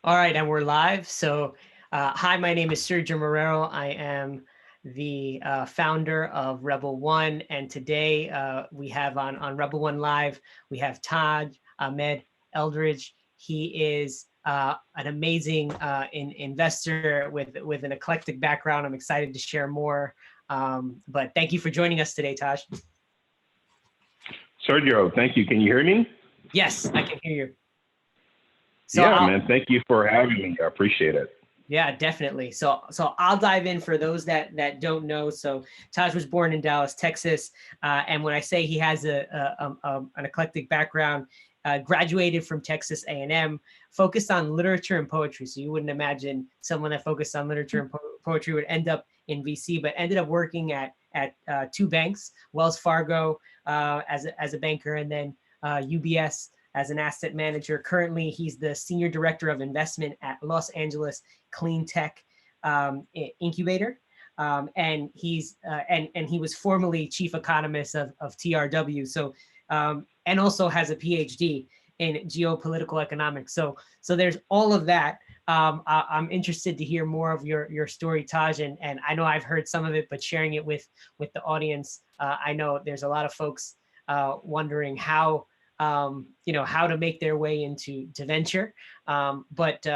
All right, and we're live. So, hi, my name is Sergio Marrero. I am the founder of Rebel One, and today we have on Rebel One Live, we have Taj Ahmad-Eldridge. He is an amazing investor with an eclectic background. I'm excited to share more, but thank you for joining us today, Taj. Sergio, thank you. Can you hear me? Yes, I can hear you. So yeah, man. Thank you for having me. I appreciate it. Yeah, definitely. So I'll dive in for those that don't know. So Taj was born in Dallas, Texas, and when I say he has an eclectic background, graduated from Texas A&M, focused on literature and poetry. So you wouldn't imagine someone that focused on literature and poetry would end up in VC, but ended up working at two banks, Wells Fargo as a banker, and then UBS as an asset manager. Currently, he's the senior director of investment at Los Angeles Cleantech Incubator, and he's and he was formerly chief economist of TRW. So and also has a PhD in geopolitical economics. So there's all of that. I'm interested to hear more of your story, Taj, and I know I've heard some of it, but sharing it with the audience, I know there's a lot of folks wondering how how to make their way into venture. But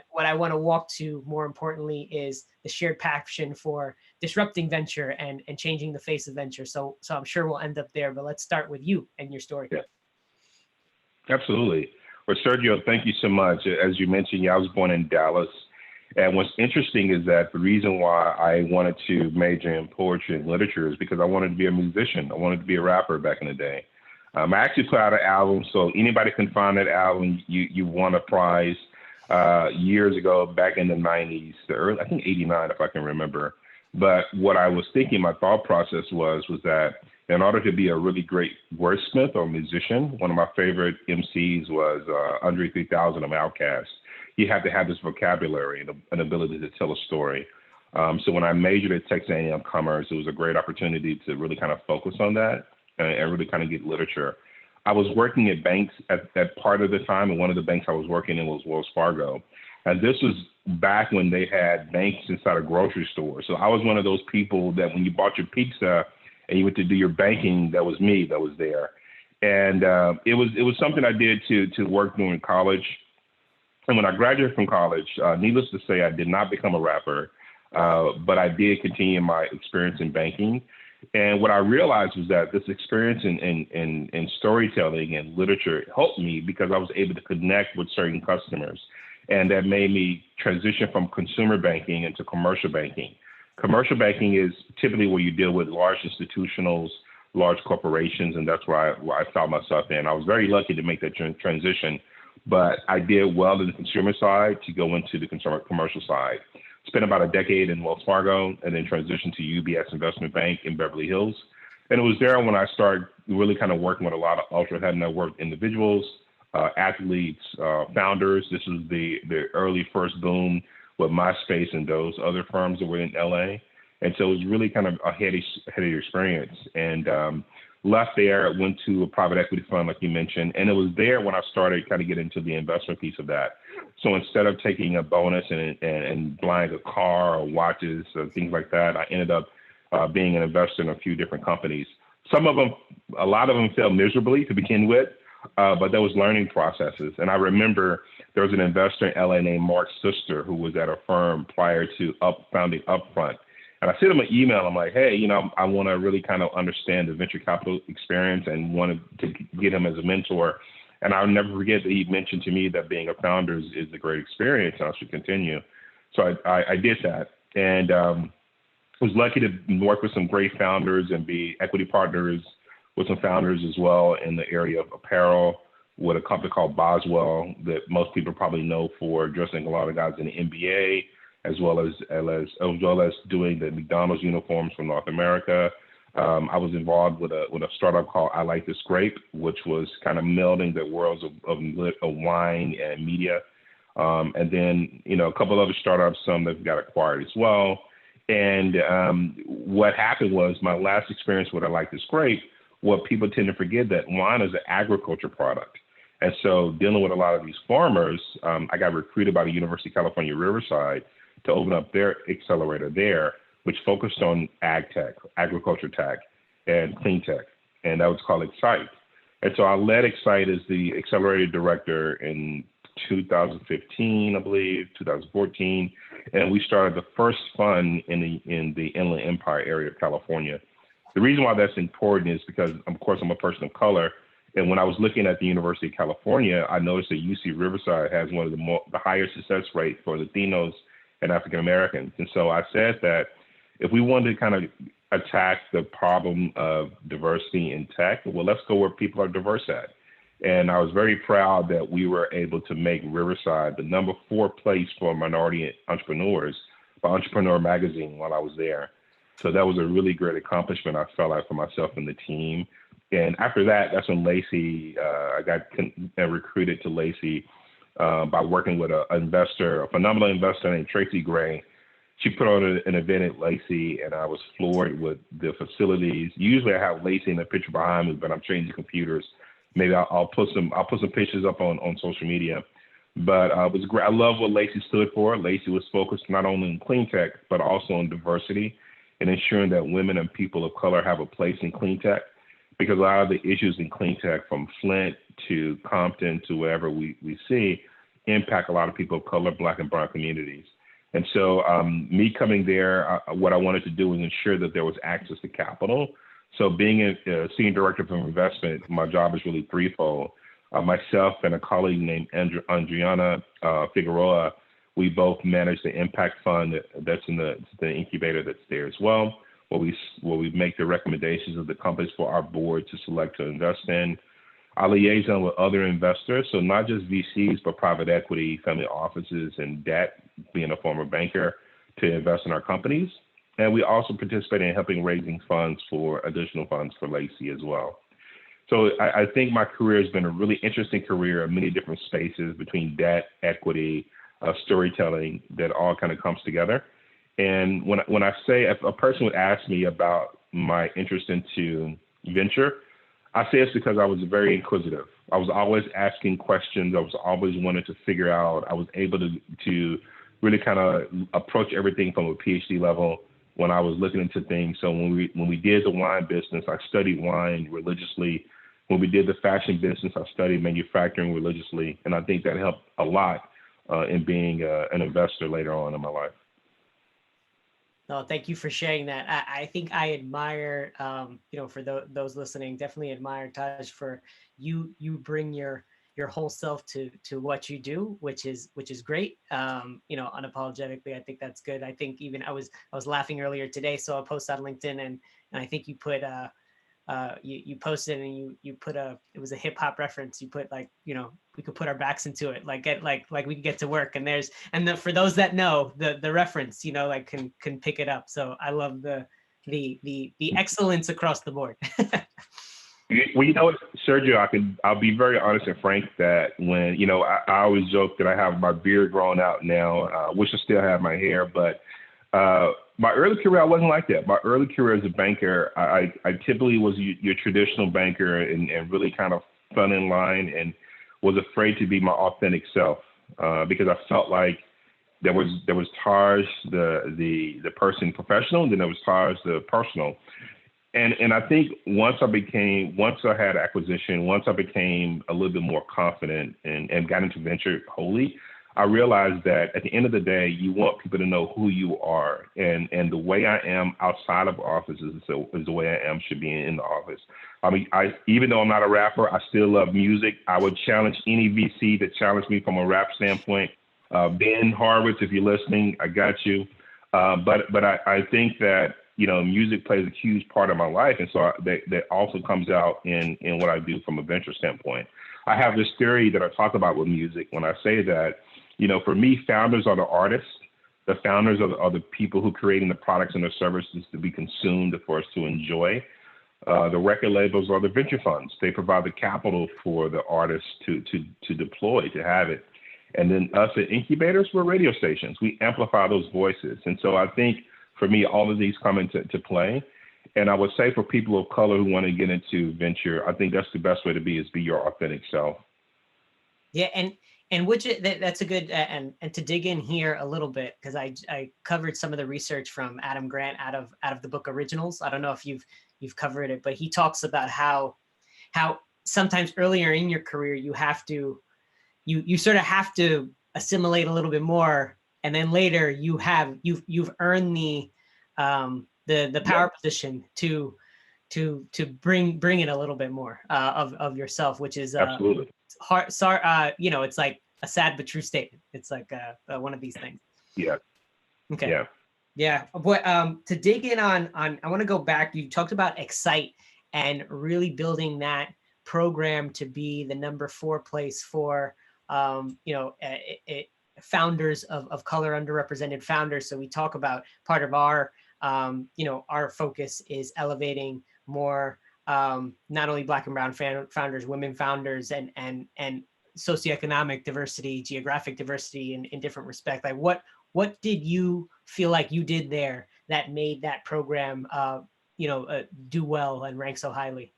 what I want to walk to more importantly is the shared passion for disrupting venture and changing the face of venture. So I'm sure we'll end up there, but let's start with you and your story. Yeah. Absolutely. Well, Sergio, thank you so much. As you mentioned, I was born in Dallas. And what's interesting is that the reason why I wanted to major in poetry and literature is because I wanted to be a musician. I wanted to be a rapper back in the day. I actually put out an album, so anybody can find that album. You won a prize years ago, back in the 90s, I think 89, if I can remember. But what I was thinking, my thought process was that in order to be a really great wordsmith or musician, one of my favorite MCs was Andre 3000 of Outkast. You have to have this vocabulary and an ability to tell a story. So when I majored at Texas A&M Commerce, it was a great opportunity to really kind of focus on that and really kind of get literature. I was working at banks at that part of the time, and one of the banks I was working in was Wells Fargo. And this was back when they had banks inside of grocery stores. So I was one of those people that when you bought your pizza and you went to do your banking, that was me that was there. And it was something I did to work during college. And when I graduated from college, needless to say, I did not become a rapper, but I did continue my experience in banking. And what I realized was that this experience in storytelling and literature helped me because I was able to connect with certain customers. And that made me transition from consumer banking into commercial banking. Commercial banking is typically where you deal with large institutionals, large corporations, and that's where I found myself in. I was very lucky to make that transition, but I did well in the consumer side to go into the commercial side. Spent about a decade in Wells Fargo and then transitioned to UBS Investment Bank in Beverly Hills. And it was there when I started really kind of working with a lot of ultra high net worth individuals, athletes, founders. This was the early first boom with MySpace and those other firms that were in LA. And so it was really kind of a heady experience. And left there, went to a private equity fund, like you mentioned. And it was there when I started kind of getting into the investment piece of that. So instead of taking a bonus and buying a car or watches or things like that, I ended up being an investor in a few different companies. A lot of them failed miserably to begin with, but there was learning processes. And I remember there was an investor in LA named Mark Sister who was at a firm prior to founding Upfront. And I sent him an email. I'm like, hey, I want to really kind of understand the venture capital experience and wanted to get him as a mentor. And I'll never forget that he mentioned to me that being a founder is a great experience and I should continue. So I did that. And was lucky to work with some great founders and be equity partners with some founders as well in the area of apparel with a company called Boswell that most people probably know for dressing a lot of guys in the NBA, as well as doing the McDonald's uniforms for North America. I was involved with a startup called I Like to Scrape, which was kind of melding the worlds of wine and media. And then, a couple other startups, some that got acquired as well. And what happened was my last experience with I Like to Scrape, what people tend to forget that wine is an agriculture product. And so dealing with a lot of these farmers, I got recruited by the University of California, Riverside to open up their accelerator there, which focused on ag tech, agriculture tech, and clean tech. And that was called Excite. And so I led Excite as the accelerator director in 2015, I believe, 2014. And we started the first fund in the Inland Empire area of California. The reason why that's important is because, of course, I'm a person of color. And when I was looking at the University of California, I noticed that UC Riverside has one of the highest success rate for Latinos and African Americans. And so I said that if we wanted to kind of attack the problem of diversity in tech, well, let's go where people are diverse at. And I was very proud that we were able to make Riverside the number 4 place for minority entrepreneurs by Entrepreneur Magazine while I was there. So that was a really great accomplishment, I felt like, for myself and the team. And after that, that's when Lacey, I got recruited to Lacey by working with an investor, a phenomenal investor named Tracy Gray. She put on an event at Lacey, and I was floored with the facilities. Usually I have Lacey in the picture behind me, but I'm changing computers. Maybe I'll put some pictures up on social media. But it was great. I love what Lacey stood for. Lacey was focused not only on clean tech, but also on diversity and ensuring that women and people of color have a place in clean tech. Because a lot of the issues in clean tech, from Flint to Compton to wherever we see, impact a lot of people of color, Black and brown communities. And so me coming there, what I wanted to do was ensure that there was access to capital. So being a senior director of investment, my job is really threefold. Myself and a colleague named Adriana Figueroa, we both manage the impact fund that's in the incubator that's there as well, where we make the recommendations of the companies for our board to select to invest in. I liaison with other investors, so not just VCs, but private equity, family offices, and debt, being a former banker, to invest in our companies. And we also participate in helping raising funds for additional funds for Lacey as well. So I think my career has been a really interesting career in many different spaces between debt, equity, storytelling, that all kind of comes together. And when I say, if a person would ask me about my interest into venture, I say it's because I was very inquisitive. I was always asking questions. I was always wanting to figure out. I was able to really kind of approach everything from a PhD level when I was looking into things. So when we did the wine business, I studied wine religiously. When we did the fashion business, I studied manufacturing religiously. And I think that helped a lot in being an investor later on in my life. No, thank you for sharing that. I think I admire, for those listening, definitely admire Taj for you bring your whole self to what you do, which is great. Unapologetically, I think that's good. I think even I was laughing earlier today, saw a post on LinkedIn, and I think you put you posted and you put it was a hip hop reference. You put we could put our backs into it, like we could get to work. And for those that know the reference, can pick it up. So I love the excellence across the board. Well, Sergio, I'll be very honest and frank that when, I always joke that I have my beard grown out now. I wish I still have my hair, but my early career, I wasn't like that. My early career as a banker, I typically was your traditional banker and really kind of fell in line and was afraid to be my authentic self because I felt like there was Taj, the person professional, and then there was Taj, the personal. And I think once I had acquisition, once I became a little bit more confident and got into venture wholly, I realized that at the end of the day, you want people to know who you are. And the way I am outside of office is the way I am should be in the office. I mean, even though I'm not a rapper, I still love music. I would challenge any VC that challenged me from a rap standpoint. Ben Horowitz, if you're listening, I got you. But I think that, music plays a huge part of my life. And so that also comes out in what I do from a venture standpoint. I have this theory that I talk about with music when I say that, for me, founders are the artists. The founders are the people who are creating the products and the services to be consumed for us to enjoy. The record labels are the venture funds. They provide the capital for the artists to deploy, to have it. And then us at incubators, we're radio stations. We amplify those voices. And so I think, for me, all of these come into play. And I would say for people of color who want to get into venture, I think that's the best way to be, is be your authentic self. Yeah, and that's a good and to dig in here a little bit, because I covered some of the research from Adam Grant out of the book Originals. I don't know if you've covered it, but he talks about how sometimes earlier in your career you have to you sort of have to assimilate a little bit more, and then later you've earned the power position to bring in a little bit more of yourself, which is Absolutely. hard. Sorry, it's like a sad but true statement. It's like one of these things. Yeah. Okay. Yeah. Yeah. But to dig in on, I want to go back. You talked about Excite and really building that program to be the #4 place for, founders of color, underrepresented founders. So we talk about part of our, our focus is elevating more, not only Black and Brown founders, women founders, and socioeconomic diversity, geographic diversity in different respects. Like what did you feel like you did there that made that program, do well and rank so highly?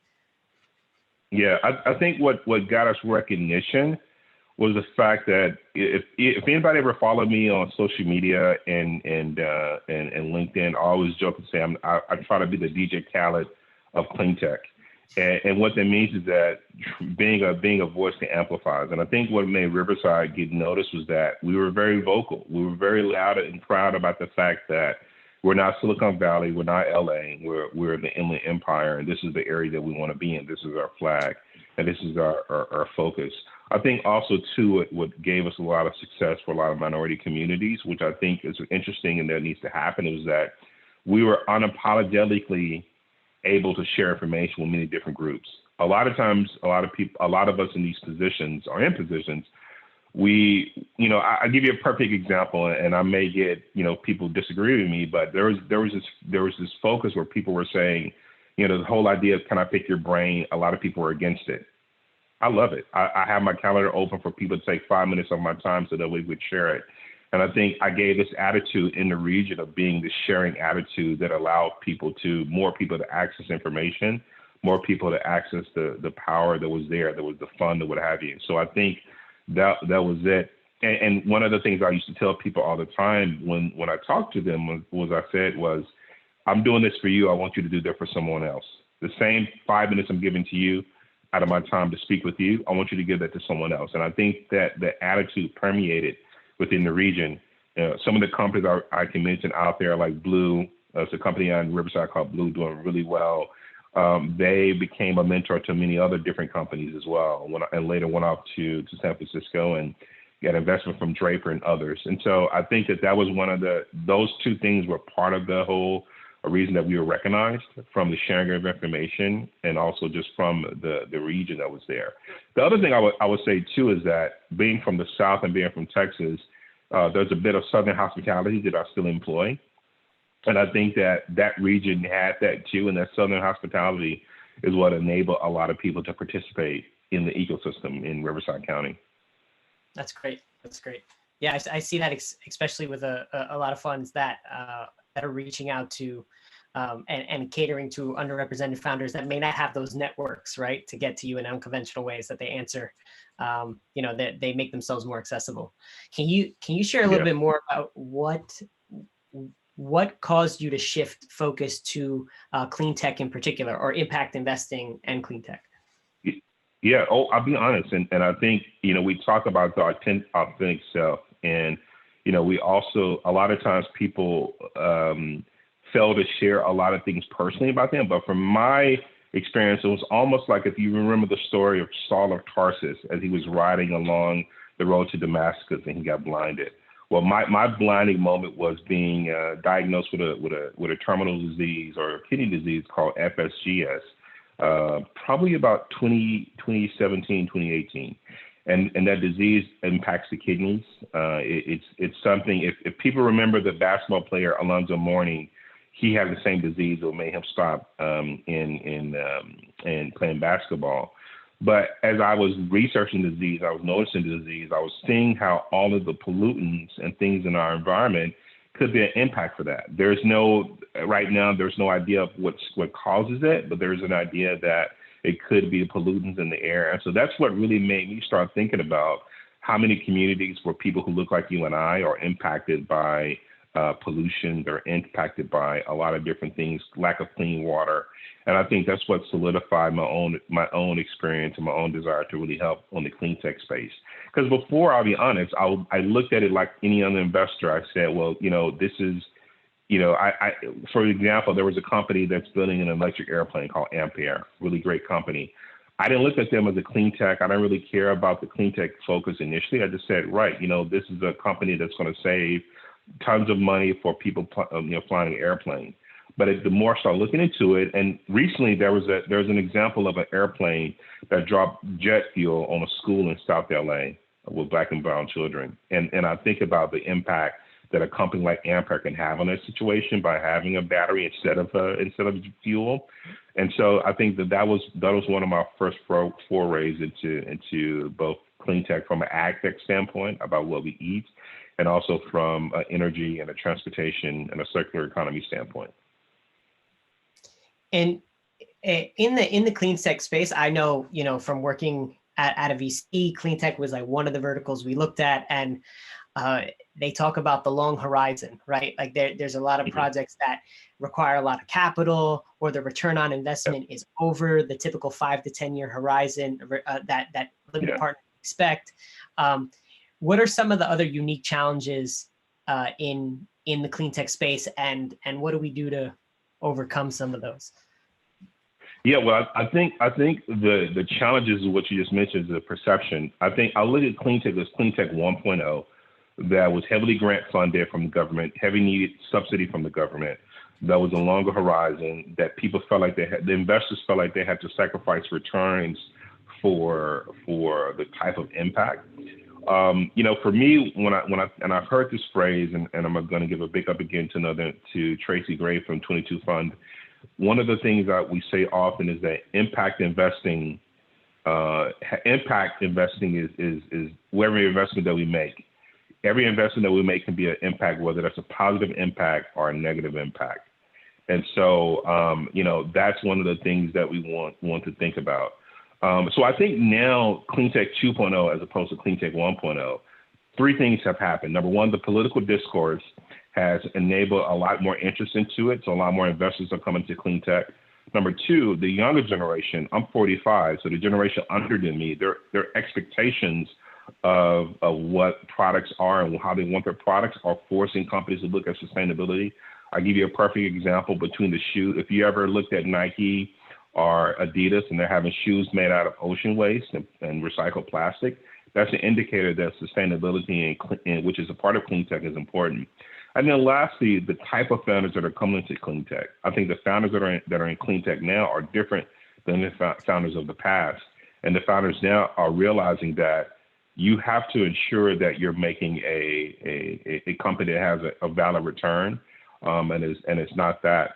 Yeah, I think what got us recognition was the fact that if anybody ever followed me on social media and LinkedIn, I always joke and say I try to be the DJ Khaled of Cleantech, and what that means is that being a voice that amplifies. And I think what made Riverside get noticed was that we were very vocal. We were very loud and proud about the fact that we're not Silicon Valley, we're not LA, we're the Inland Empire, and this is the area that we want to be in. This is our flag, and this is our focus. I think also too, what gave us a lot of success for a lot of minority communities, which I think is interesting and that needs to happen, is that we were unapologetically able to share information with many different groups. A lot of times, a lot of us in these positions are in positions. I give you a perfect example, and I may get, people disagree with me, but there was this focus where people were saying, the whole idea of can I pick your brain? A lot of people were against it. I love it. I have my calendar open for people to take 5 minutes of my time so that we would share it. And I think I gave this attitude in the region of being the sharing attitude that allowed more people to access information, more people to access the power that was there, that was the fun, or what have you. So I think that was it. And one of the things I used to tell people all the time when I talked to them was, I'm doing this for you. I want you to do that for someone else. The same 5 minutes I'm giving to you out of my time to speak with you, I want you to give that to someone else. And I think that the attitude permeated within the region. Some of the companies I can mention out there, like Blue, it's a company in Riverside called Blue, doing really well. They became a mentor to many other different companies as well, and later went off to San Francisco and got investment from Draper and others. And so I think that was those two things were part of the whole reason that we were recognized, from the sharing of information and also just from the region that was there. The other thing I would say too is that being from the South and being from Texas, there's a bit of Southern hospitality that I still employ. And I think that region had that too, and that Southern hospitality is what enabled a lot of people to participate in the ecosystem in Riverside County. That's great. That's great. Yeah, I see that especially with a lot of funds that are reaching out to and catering to underrepresented founders that may not have those networks, right, to get to you in unconventional ways, that they answer, that they make themselves more accessible. Can you share a little bit more about what caused you to shift focus to clean tech in particular, or impact investing and clean tech? Yeah. Oh, I'll be honest. And I think, we talk about the authentic self, and, we also, a lot of times people fail to share a lot of things personally about them. But from my experience, it was almost like, if you remember the story of Saul of Tarsus, as he was riding along the road to Damascus and he got blinded. Well, my blinding moment was being diagnosed with a terminal disease, or a kidney disease called FSGS, probably about 2017, 2018. And that disease impacts the kidneys. It's something, if people remember the basketball player Alonzo Mourning, he had the same disease that made him stop in playing basketball. But as I was researching the disease, I was noticing the disease, I was seeing how all of the pollutants and things in our environment could be an impact for that. Right now, there's no idea of what causes it, but there's an idea that It could be pollutants in the air. And so that's what really made me start thinking about how many communities where people who look like you and I are impacted by pollution. They're impacted by a lot of different things, lack of clean water. And I think that's what solidified my own experience and my own desire to really help on the clean tech space. Because before, I'll be honest, I looked at it like any other investor. I said, well, this is, for example, there was a company that's building an electric airplane called Ampere, really great company. I didn't look at them as a clean tech. I don't really care about the clean tech focus initially. I just said, right, this is a company that's going to save tons of money for people, flying an airplane. But the more I started looking into it, and recently there was an example of an airplane that dropped jet fuel on a school in South LA with Black and brown children. And I think about the impact that a company like Ampere can have on that situation by having a battery instead of fuel. And so I think that was one of my first forays into both clean tech from an ag tech standpoint about what we eat, and also from energy and a transportation and a circular economy standpoint. And in the clean tech space, I know, from working at a VC, clean tech was like one of the verticals we looked at, and they talk about the long horizon, right? Like there's a lot of projects that require a lot of capital, or the return on investment is over the typical 5 to 10 year horizon that limited partners expect. What are some of the other unique challenges in the clean tech space, and what do we do to overcome some of those? Yeah, well, I think the challenges of what you just mentioned is the perception. I think I look at clean tech as clean tech 1.0, that was heavily grant funded from the government, heavy needed subsidy from the government. That was a longer horizon, that people felt like the investors felt like they had to sacrifice returns for the type of impact. For me, when I've heard this phrase, and I'm going to give a big up again to Tracy Gray from 22 Fund. One of the things that we say often is that impact investing is every investment that we make. Every investment that we make can be an impact, whether that's a positive impact or a negative impact. And so, that's one of the things that we want to think about. So I think now Cleantech 2.0 as opposed to Cleantech 1.0, three things have happened. Number one, the political discourse has enabled a lot more interest into it. So a lot more investors are coming to Cleantech. Number two, the younger generation, I'm 45, so the generation under than me, their expectations of what products are and how they want their products are forcing companies to look at sustainability. I'll give you a perfect example between the shoe. If you ever looked at Nike or Adidas and they're having shoes made out of ocean waste and recycled plastic, that's an indicator that sustainability, and which is a part of clean tech, is important. And then lastly, the type of founders that are coming into clean tech. I think the founders that are in clean tech now are different than the founders of the past. And the founders now are realizing that you have to ensure that you're making a company that has a valid return. And it's not that.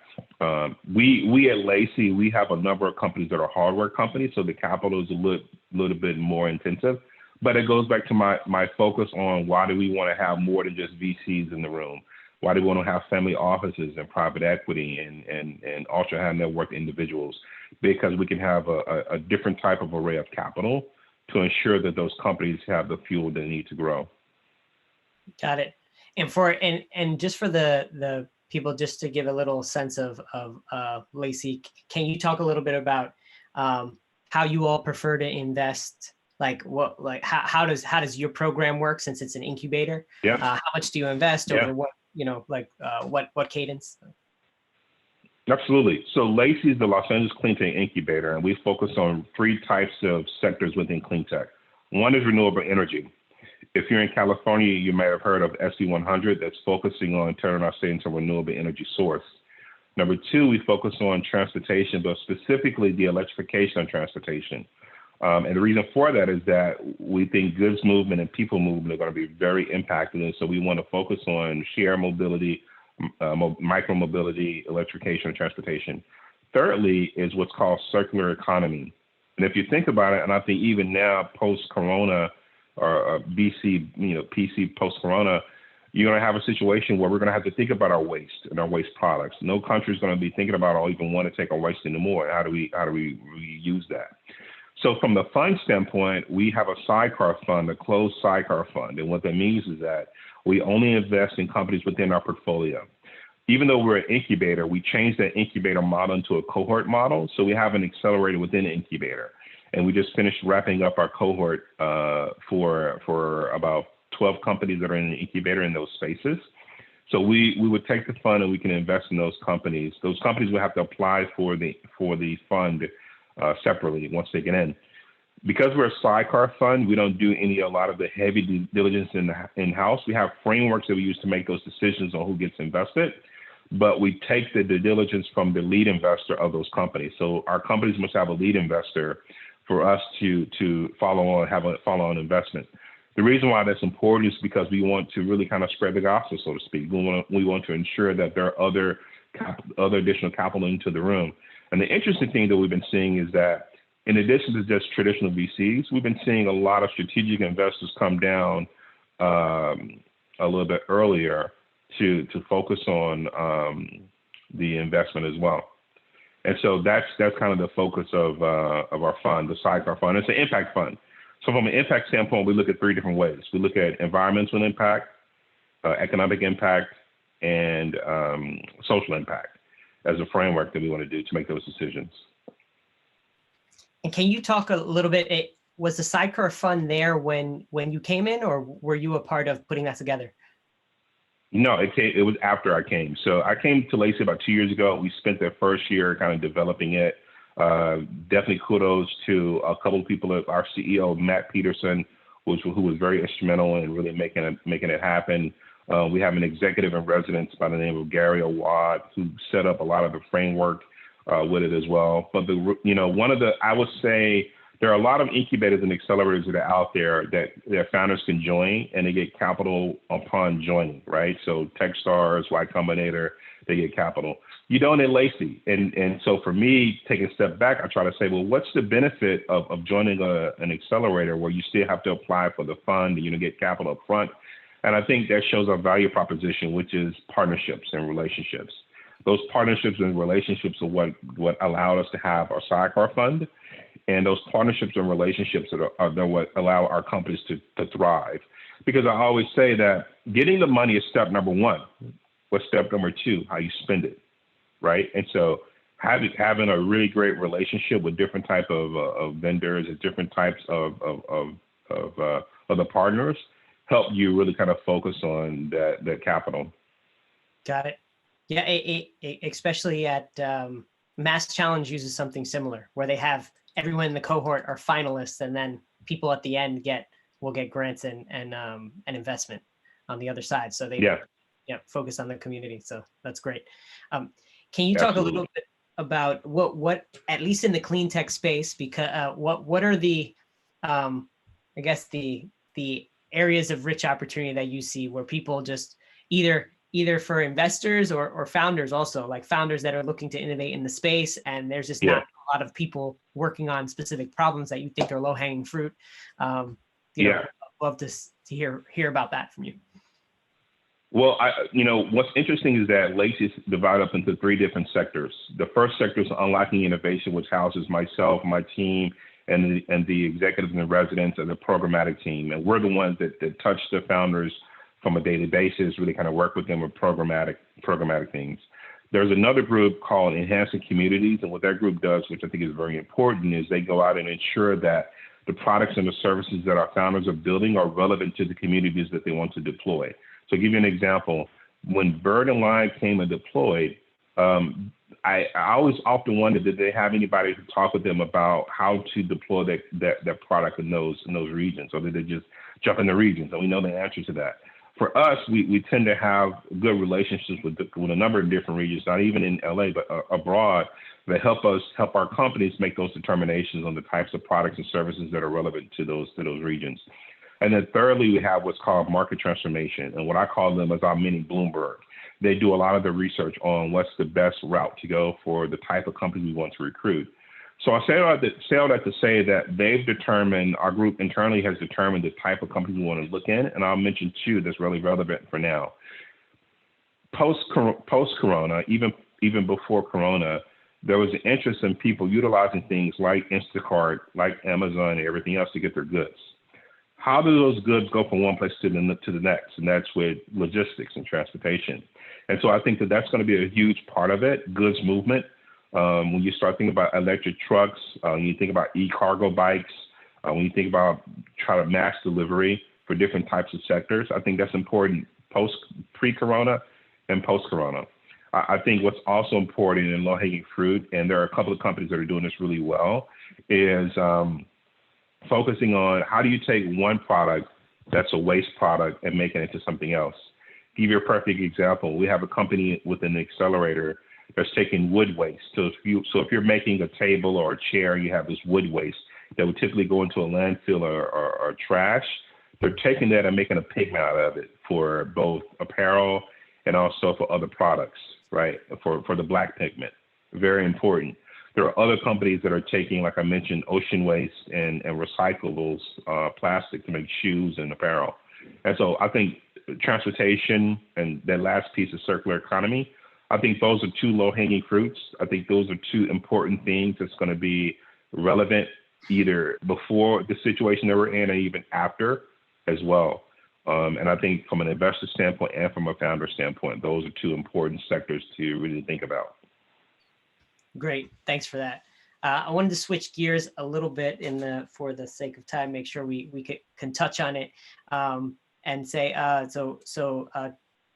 We at Lacey, we have a number of companies that are hardware companies, so the capital is a little bit more intensive. But it goes back to my focus on why do we want to have more than just VCs in the room? Why do we want to have family offices and private equity and ultra high net worth individuals? Because we can have a different type of array of capital to ensure that those companies have the fuel they need to grow. Got it. And just for the people, just to give a little sense of Lacey, can you talk a little bit about how you all prefer to invest? How does your program work, since it's an incubator? Yeah. How much do you invest over what cadence? Absolutely. So Lacey is the Los Angeles Cleantech Incubator, and we focus on three types of sectors within cleantech. One is renewable energy. If you're in California, you may have heard of SB100 that's focusing on turning our state into a renewable energy source. Number two, we focus on transportation, but specifically the electrification of transportation. And the reason for that is that we think goods movement and people movement are going to be very impacted. And so we want to focus on shared mobility, micro mobility, electrification of transportation. Thirdly is what's called circular economy. And if you think about it, and I think even now post-corona or PC post-corona, you're going to have a situation where we're going to have to think about our waste and our waste products. No country is going to be thinking about or even want to take our waste anymore. How do we reuse that? So from the fund standpoint, we have a sidecar fund, a closed sidecar fund. And what that means is that we only invest in companies within our portfolio. Even though we're an incubator, we changed that incubator model into a cohort model. So we have an accelerator within an incubator. And we just finished wrapping up our cohort for about 12 companies that are in the incubator in those spaces. So we would take the fund and we can invest in those companies. Those companies will have to apply for the fund separately once they get in. Because we're a sidecar fund, we don't do a lot of the heavy due diligence in-house. We have frameworks that we use to make those decisions on who gets invested, but we take the due diligence from the lead investor of those companies. So our companies must have a lead investor for us to follow on, have a follow-on investment. The reason why that's important is because we want to really kind of spread the gospel, so to speak. We want to ensure that there are other additional capital into the room. And the interesting thing that we've been seeing is that in addition to just traditional VCs, we've been seeing a lot of strategic investors come down a little bit earlier to focus on the investment as well. And so that's kind of the focus of our fund, the sidecar fund. It's an impact fund. So from an impact standpoint, we look at 3 different ways. We look at environmental impact, economic impact, and social impact as a framework that we want to do to make those decisions. And can you talk a little bit, was the sidecar fund there when you came in, or were you a part of putting that together? No, it was after I came. So I came to Lacey about 2 years ago. We spent the first year kind of developing it. Definitely kudos to a couple of people, our CEO, Matt Peterson, who was very instrumental in really making it happen. We have an executive in residence by the name of Gary Awad, who set up a lot of the framework with it as well. But I would say there are a lot of incubators and accelerators that are out there that their founders can join, and they get capital upon joining, right? So Techstars, Y Combinator, they get capital. You don't in Lacey. And so for me, taking a step back, I try to say, well, what's the benefit of joining an accelerator where you still have to apply for the fund and get capital up front? And I think that shows our value proposition, which is partnerships and relationships. Those partnerships and relationships are what allowed us to have our sidecar fund. And those partnerships and relationships are what allow our companies to thrive. Because I always say that getting the money is step number 1. What's step number 2? How you spend it, right? And so having a really great relationship with different type of vendors and different types of other partners help you really kind of focus on that capital. Got it. Yeah, especially at Mass Challenge uses something similar where they have everyone in the cohort are finalists, and then people at the end will get grants and investment on the other side. So they focus on the community. So that's great. Can you talk a little bit about what at least in the clean tech space, because what are the I guess the areas of rich opportunity that you see where people just either for investors or founders also, like founders that are looking to innovate in the space, and there's just not a lot of people working on specific problems that you think are low-hanging fruit. I'd love to hear about that from you. Well, what's interesting is that Lacey's divided up into 3 different sectors. The first sector is unlocking innovation, which houses myself, my team, and the executives and the residents and the programmatic team. And we're the ones that touch the founders from a daily basis, really kind of work with them with programmatic things. There's another group called Enhancing Communities. And what that group does, which I think is very important, is they go out and ensure that the products and the services that our founders are building are relevant to the communities that they want to deploy. So to give you an example, when Bird and Lion came and deployed, I always often wondered, did they have anybody to talk with them about how to deploy that product in those regions, or did they just jump in the regions? And we know the answer to that. For us, we tend to have good relationships with a number of different regions, not even in LA, but abroad, that help our companies make those determinations on the types of products and services that are relevant to those regions. And then thirdly, we have what's called market transformation. And what I call them is our mini Bloomberg. They do a lot of the research on what's the best route to go for the type of company we want to recruit. So I say all that to say that they've determined, our group internally has determined the type of company we want to look in, and I'll mention two that's really relevant for now. Post-corona, even before corona, there was an interest in people utilizing things like Instacart, like Amazon, and everything else to get their goods. How do those goods go from one place to the next? And that's with logistics and transportation. And so I think that that's going to be a huge part of it, goods movement. When you start thinking about electric trucks, when you think about e-cargo bikes, when you think about try to mass delivery for different types of sectors, I think that's important pre-corona and post-corona. I think what's also important in low-hanging fruit, and there are a couple of companies that are doing this really well, is focusing on how do you take one product that's a waste product and make it into something else. Give you a perfect example. We have a company within Accelerator that's taking wood waste. So if you're making a table or a chair, you have this wood waste that would typically go into a landfill or trash. They're taking that and making a pigment out of it for both apparel and also for other products, right? For the black pigment, very important. There are other companies that are taking, like I mentioned, ocean waste and recyclables, plastic to make shoes and apparel. And so I think transportation and that last piece of circular economy, I think those are two low-hanging fruits. I think those are two important things that's going to be relevant either before the situation that we're in and even after as well. And I think from an investor standpoint and from a founder standpoint, those are two important sectors to really think about. Great, thanks for that. I wanted to switch gears a little bit for the sake of time, make sure we can touch on it and say,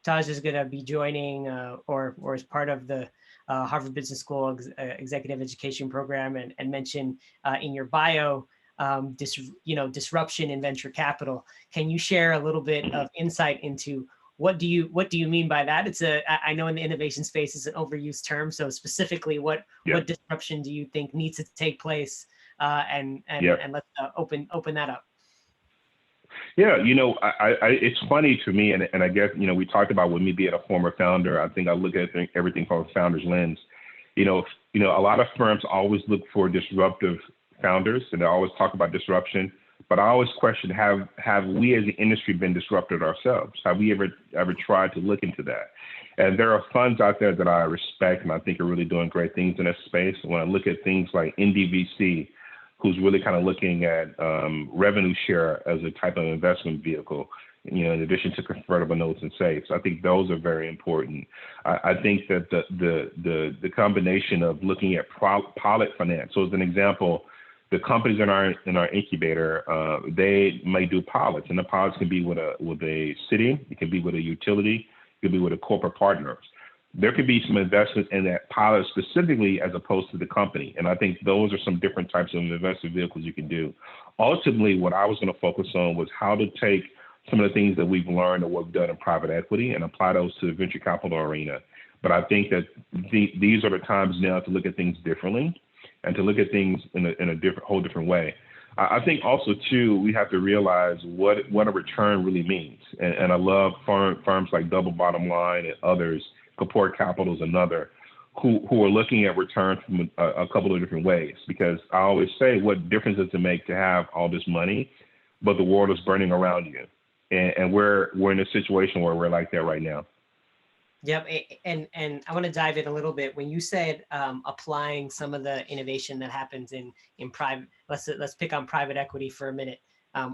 Taj is going to be joining or is part of the Harvard Business School Executive Education Program, and mention in your bio disruption in venture capital. Can you share a little bit of insight into what do you mean by that? I know in the innovation space it's an overused term. So specifically, what disruption do you think needs to take place? And let's open that up. Yeah, it's funny to me, and I guess we talked about with me being a former founder. I think I look at everything from a founder's lens. A lot of firms always look for disruptive founders, and they always talk about disruption. But I always question: have we as an industry been disrupted ourselves? Have we ever tried to look into that? And there are funds out there that I respect and I think are really doing great things in this space. When I look at things like NDVC, who's really kind of looking at revenue share as a type of investment vehicle, in addition to convertible notes and safes. I think those are very important. I think that the combination of looking at pilot finance. So as an example, the companies in our incubator, they may do pilots, and the pilots can be with a city, it can be with a utility, it can be with a corporate partners. There could be some investment in that pilot specifically as opposed to the company. And I think those are some different types of investment vehicles you can do. Ultimately, what I was going to focus on was how to take some of the things that we've learned and what we've done in private equity and apply those to the venture capital arena. But I think that these are the times now to look at things differently and to look at things in a whole different way. I think also, too, we have to realize what a return really means. And I love firms like Double Bottom Line and others. Support Capital is another, who are looking at returns from a couple of different ways. Because I always say, what difference does it make to have all this money, but the world is burning around you? And we're in a situation where we're like that right now. Yep, and I want to dive in a little bit. When you said applying some of the innovation that happens in private, let's pick on private equity for a minute.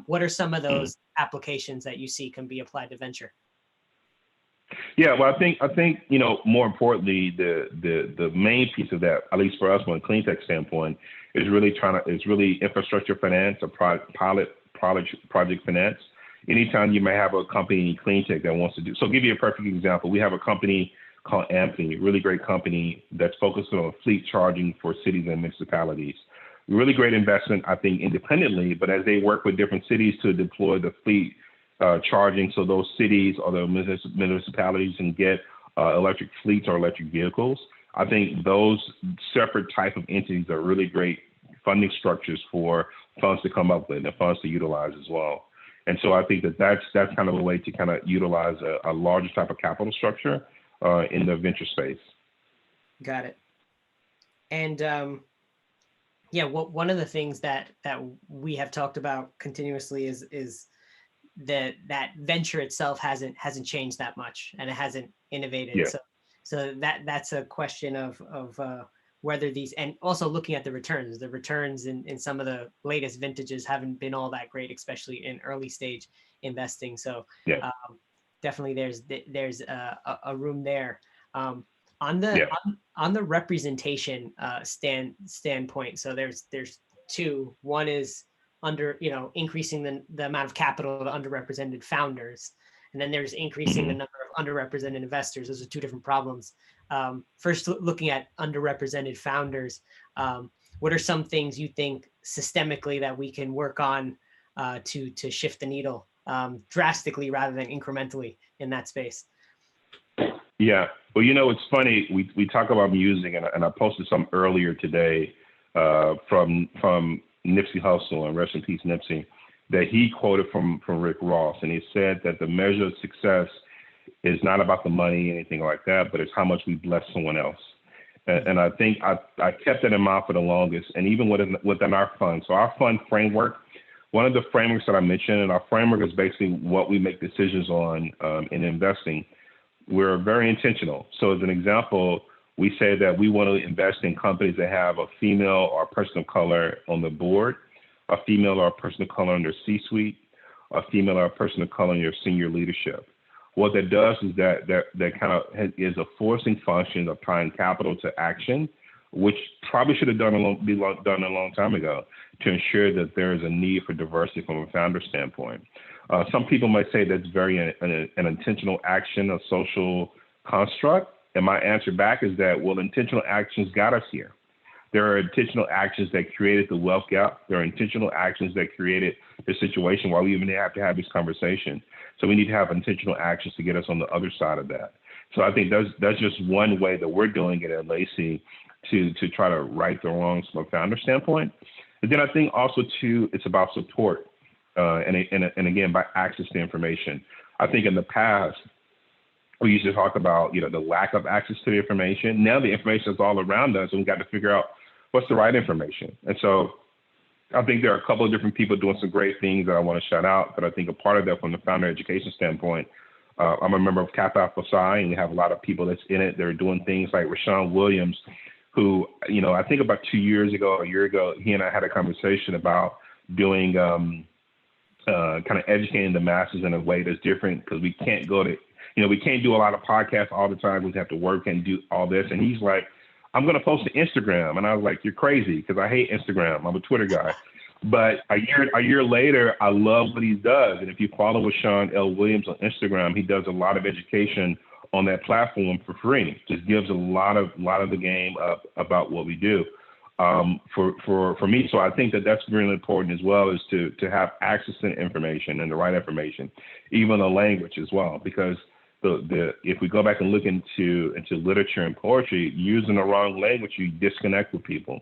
What are some of those applications that you see can be applied to venture? Yeah, well, I think more importantly, the main piece of that, at least for us from a Cleantech standpoint, is really infrastructure finance or project finance. Anytime you may have a company in Cleantech that wants to do, so I'll give you a perfect example. We have a company called Ampli, a really great company that's focused on fleet charging for cities and municipalities. Really great investment, I think, independently, but as they work with different cities to deploy the fleet charging, so those cities or the municipalities can get electric fleets or electric vehicles. I think those separate type of entities are really great funding structures for funds to come up with and funds to utilize as well. And so I think that's kind of a way to kind of utilize a larger type of capital structure in the venture space. Got it. And Yeah, one of the things that we have talked about continuously is that venture itself hasn't changed that much, and it hasn't innovated. Yeah. So that's a question of whether these, and also looking at the returns. The returns in some of the latest vintages haven't been all that great, especially in early stage investing. So Yeah. definitely there's a room there. On the Yeah. on the representation standpoint. So there's two. One is increasing the amount of capital to underrepresented founders, and then there's increasing the number of underrepresented investors. Those are two different problems. First, looking at underrepresented founders, what are some things you think systemically that we can work on to shift the needle drastically rather than incrementally in that space? Yeah. Well, it's funny. We talk about music, and I posted some earlier today from Nipsey Hussle, and rest in peace, Nipsey, that he quoted from Rick Ross, and he said that the measure of success is not about the money, anything like that, but it's how much we bless someone else. And I think I kept that in mind for the longest, and even within our fund. So our fund framework, one of the frameworks that I mentioned, and our framework is basically what we make decisions on in investing. We're very intentional. So as an example, we say that we want to invest in companies that have a female or a person of color on the board, a female or a person of color in their C-suite, a female or a person of color in your senior leadership. What that does is that kind of is a forcing function of tying capital to action, which probably should have done done a long time ago, to ensure that there is a need for diversity from a founder standpoint. Some people might say that's very an intentional action, a social construct. And my answer back is that, well, intentional actions got us here. There are intentional actions that created the wealth gap. There are intentional actions that created the situation why we even have to have this conversation. So we need to have intentional actions to get us on the other side of that. So I think that's just one way that we're doing it at Lacey to try to right the wrongs from a founder standpoint. And then I think also too, it's about support. And again, by access to information. I think in the past, we used to talk about, the lack of access to the information. Now the information is all around us, and we got to figure out what's the right information. And so I think there are a couple of different people doing some great things that I want to shout out. But I think a part of that from the founder education standpoint, I'm a member of Kappa Alpha Psi, and we have a lot of people that's in it. They're doing things like Rashawn Williams, who, I think about 2 years ago, a year ago, he and I had a conversation about doing kind of educating the masses in a way that's different, because we can't we can't do a lot of podcasts all the time. We have to work and do all this. And he's like, I'm going to post to Instagram. And I was like, you're crazy, because I hate Instagram. I'm a Twitter guy. But a year later, I love what he does. And if you follow Rashawn L. Williams on Instagram, he does a lot of education on that platform for free. Just gives a lot of the game up about what we do. For me. So I think that's really important as well, is to have access to information and the right information, even the language as well, because if we go back and look into literature and poetry, using the wrong language, you disconnect with people.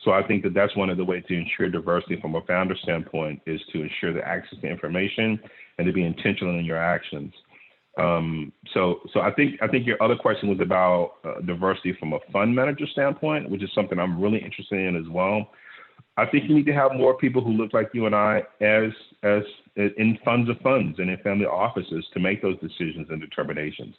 So I think that's one of the ways to ensure diversity from a founder standpoint, is to ensure the access to information and to be intentional in your actions. So I think your other question was about diversity from a fund manager standpoint, which is something I'm really interested in as well. I think you need to have more people who look like you and I as in funds of funds and in family offices to make those decisions and determinations.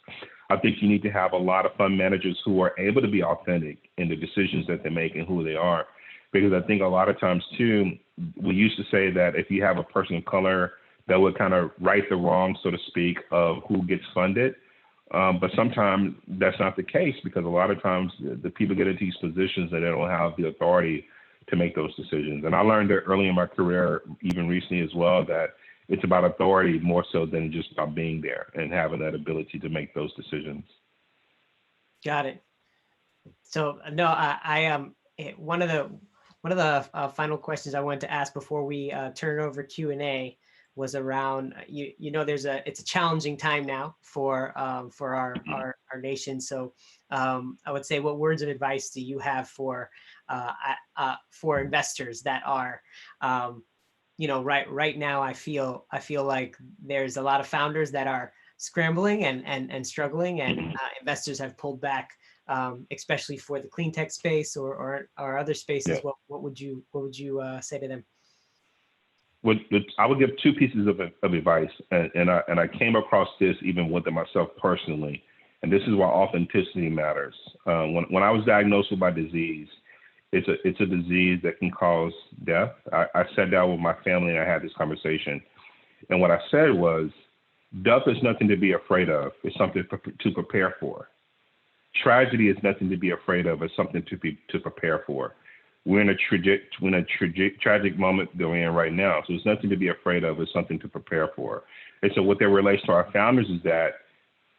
I think you need to have a lot of fund managers who are able to be authentic in the decisions that they make and who they are. Because I think a lot of times too, we used to say that if you have a person of color, that would kind of right the wrong, so to speak, of who gets funded. But sometimes that's not the case, because a lot of times the people get into these positions that they don't have the authority to make those decisions. And I learned that early in my career, even recently as well, that it's about authority more so than just about being there and having that ability to make those decisions. Got it. So no, I one of the final questions I wanted to ask before we turn it over Q&A was around it's a challenging time now for our nation. So I would say, what words of advice do you have for investors that are right now? I feel like there's a lot of founders that are scrambling and struggling, and investors have pulled back especially for the clean tech space or other spaces, Yeah. what would you say to them? I would give two pieces of advice, and I came across this even within myself personally, and this is why authenticity matters. When I was diagnosed with my disease, it's a disease that can cause death. I sat down with my family and I had this conversation, and what I said was, death is nothing to be afraid of. It's something to prepare for. Tragedy is nothing to be afraid of. It's something to prepare for. We're in a tragic moment that we're in right now. So it's nothing to be afraid of. It's something to prepare for. And so what that relates to our founders is that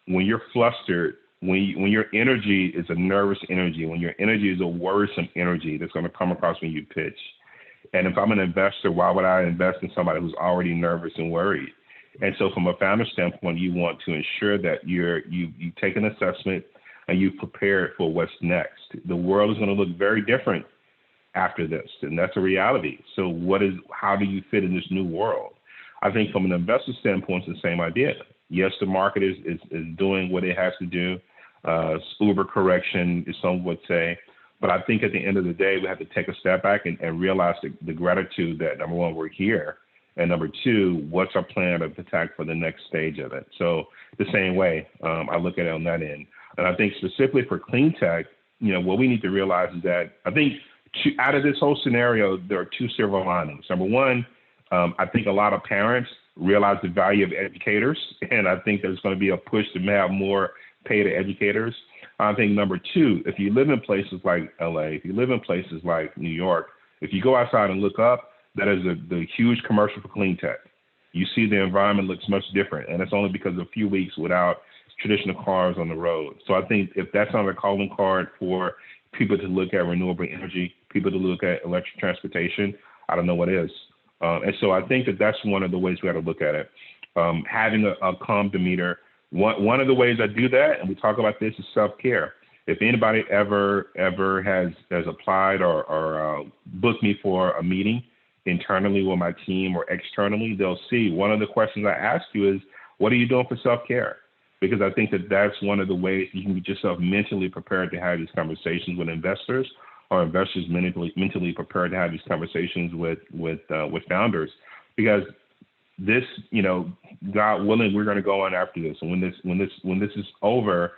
when you're flustered, when your energy is a nervous energy, when your energy is a worrisome energy that's going to come across when you pitch. And if I'm an investor, why would I invest in somebody who's already nervous and worried? And so from a founder standpoint, you want to ensure that you take an assessment and you prepare for what's next. The world is going to look very different after this, and that's a reality. So how do you fit in this new world? I think from an investor standpoint, it's the same idea. Yes, the market is doing what it has to do. Uber correction, as some would say. But I think at the end of the day, we have to take a step back and realize the gratitude that, number one, we're here. And number two, what's our plan of attack for the next stage of it? So the same way, I look at it on that end. And I think specifically for clean tech, what we need to realize is that I think out of this whole scenario, there are two silver linings. Number one, I think a lot of parents realize the value of educators, and I think there's going to be a push to have more paid educators. I think number two, if you live in places like LA, if you live in places like New York, if you go outside and look up, that is the huge commercial for clean tech. You see the environment looks much different, and it's only because of a few weeks without traditional cars on the road. So I think if that's not a calling card for people to look at renewable energy, people to look at electric transportation, I don't know what is. And so I think that's one of the ways we got to look at it. Having a calm demeanor. One of the ways I do that, and we talk about this, is self-care. If anybody ever has applied or booked me for a meeting internally with my team or externally, they'll see one of the questions I ask you is, what are you doing for self-care? Because I think that's one of the ways you can get yourself mentally prepared to have these conversations with investors, or investors mentally prepared to have these conversations with founders. Because this, God willing, we're going to go on after this. And when this is over,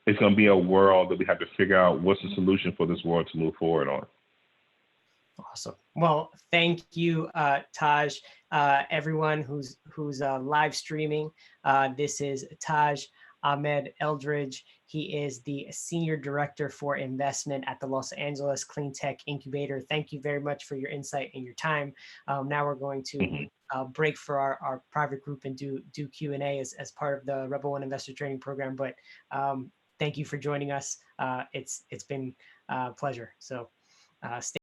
it's going to be a world that we have to figure out what's the solution for this world to move forward on. Awesome. Well, thank you, Taj. Everyone who's live streaming, this is Taj Ahmad-Eldridge. He is the Senior Director for Investment at the Los Angeles Cleantech Incubator. Thank you very much for your insight and your time. Now we're going to break for our private group and do Q&A as part of the Rebel One Investor Training Program. But thank you for joining us. It's been a pleasure. So stay